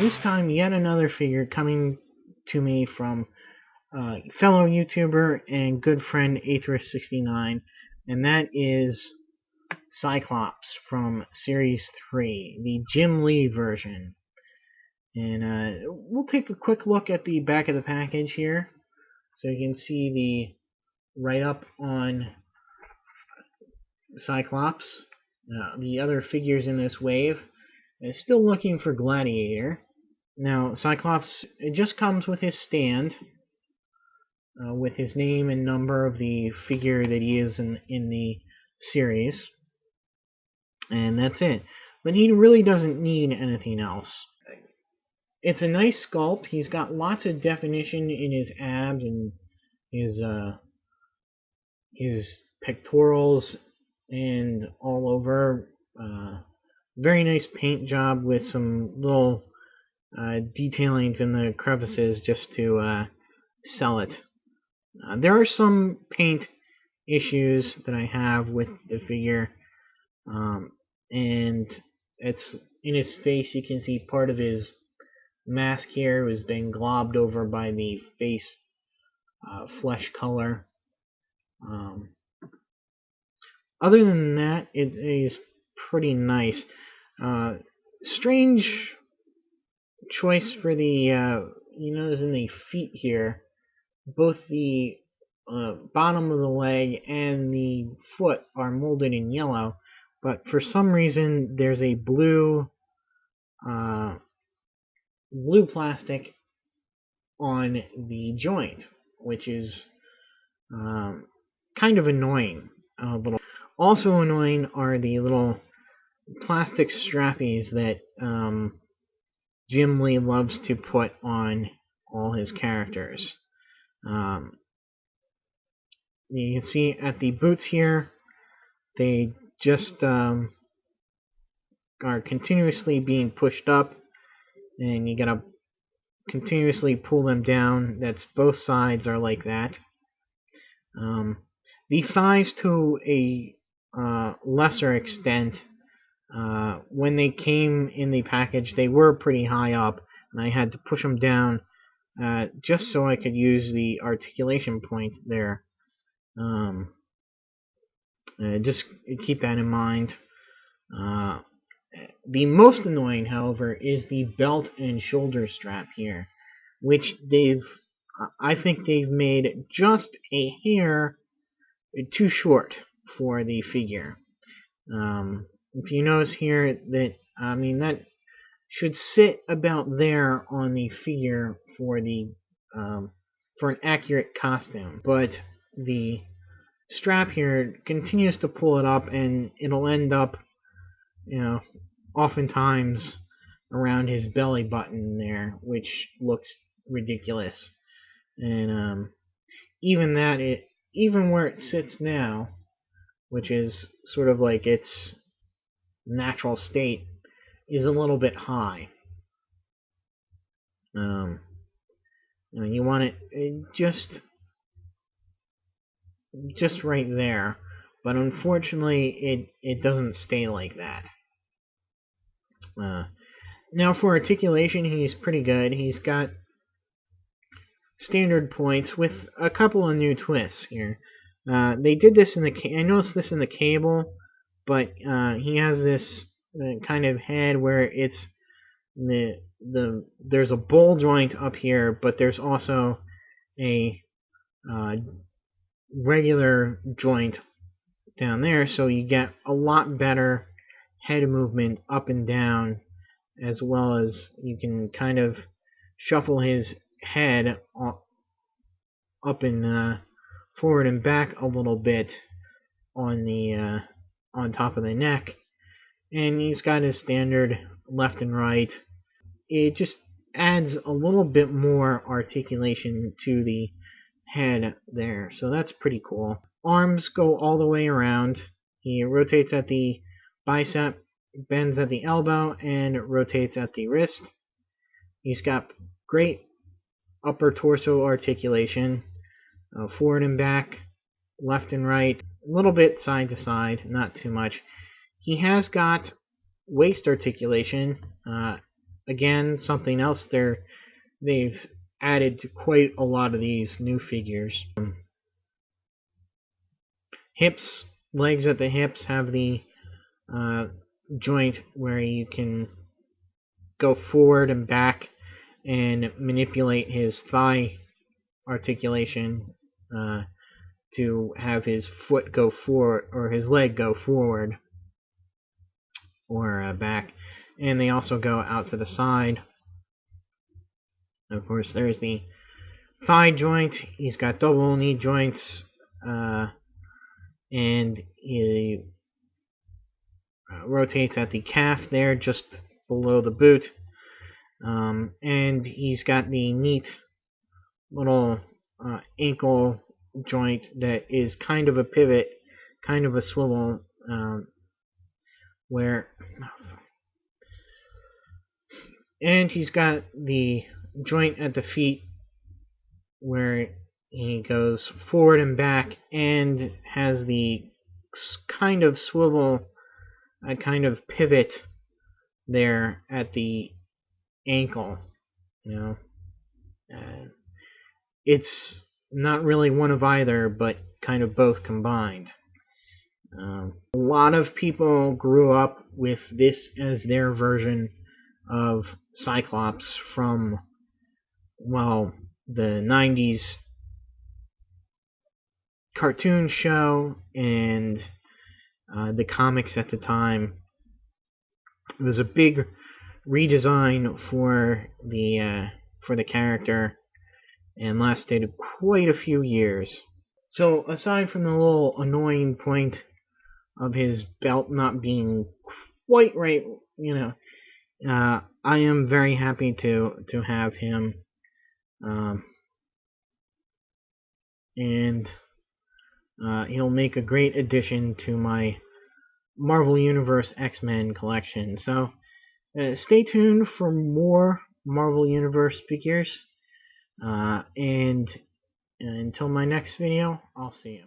this time yet another figure coming to me from fellow YouTuber and good friend Aether69, and that is Cyclops from Series 3, the Jim Lee version. And we'll take a quick look at the back of the package here, so you can see the write-up on Cyclops. The other figures in this wave. And still looking for Gladiator. Now, Cyclops, it just comes with his stand, with his name and number of the figure that he is in the series. And that's it. But he really doesn't need anything else. It's a nice sculpt. He's got lots of definition in his abs and his pectorals and all over. Very nice paint job with some little detailings in the crevices just to sell it. There are some paint issues that I have with the figure, and it's in his face. You can see part of his mask here has been globbed over by the face flesh color. Other than that, it is pretty nice. Strange choice for the you notice in the feet here, both the bottom of the leg and the foot are molded in yellow, but for some reason there's a blue plastic on the joint, which is kind of annoying. Also annoying are the little plastic strappies that Jim Lee loves to put on all his characters. You can see at the boots here, they just are continuously being pushed up, and you gotta continuously pull them down. That's both sides are like that. The thighs, to a lesser extent, when they came in the package, they were pretty high up, and I had to push them down just so I could use the articulation point there. Just keep that in mind. The most annoying, however, is the belt and shoulder strap here, which I think they've made just a hair too short for the figure. If you notice here that, that should sit about there on the figure for an accurate costume, but the strap here continues to pull it up, and it'll end up, oftentimes around his belly button there, which looks ridiculous. And even where it sits now, which is sort of like its natural state, is a little bit high. You want it just right there, but unfortunately it doesn't stay like that. Now for articulation, he's pretty good. He's got standard points with a couple of new twists here. They did this I noticed this in the cable, but he has this kind of head where it's there's a ball joint up here, but there's also a regular joint down there, so you get a lot better head movement up and down, as well as you can kind of shuffle his head up and forward and back a little bit on top of the neck. And he's got his standard left and right. It just adds a little bit more articulation to the head there, so that's pretty cool. Arms go all the way around. He rotates at the bicep, bends at the elbow, and rotates at the wrist. He's got great upper torso articulation, forward and back, left and right, a little bit side to side, not too much. He has got waist articulation, again, something else they've added to quite a lot of these new figures. Hips, legs at the hips have the joint where you can go forward and back and manipulate his thigh articulation to have his foot go forward or his leg go forward or back. And they also go out to the side. Of course, there's the thigh joint. He's got double knee joints, and he rotates at the calf there, just below the boot. And he's got the neat little ankle joint that is kind of a pivot, kind of a swivel, and he's got the joint at the feet where he goes forward and back and has the kind of swivel, kind of pivot there at the ankle. It's not really one of either, but kind of both combined. A lot of people grew up with this as their version of Cyclops from, well, the 90s cartoon show and the comics at the time. It was a big redesign for the character and lasted quite a few years. So aside from the little annoying point of his belt not being quite right, I am very happy to have him, and he'll make a great addition to my Marvel Universe X-Men collection. So stay tuned for more Marvel Universe figures, and until my next video, I'll see you.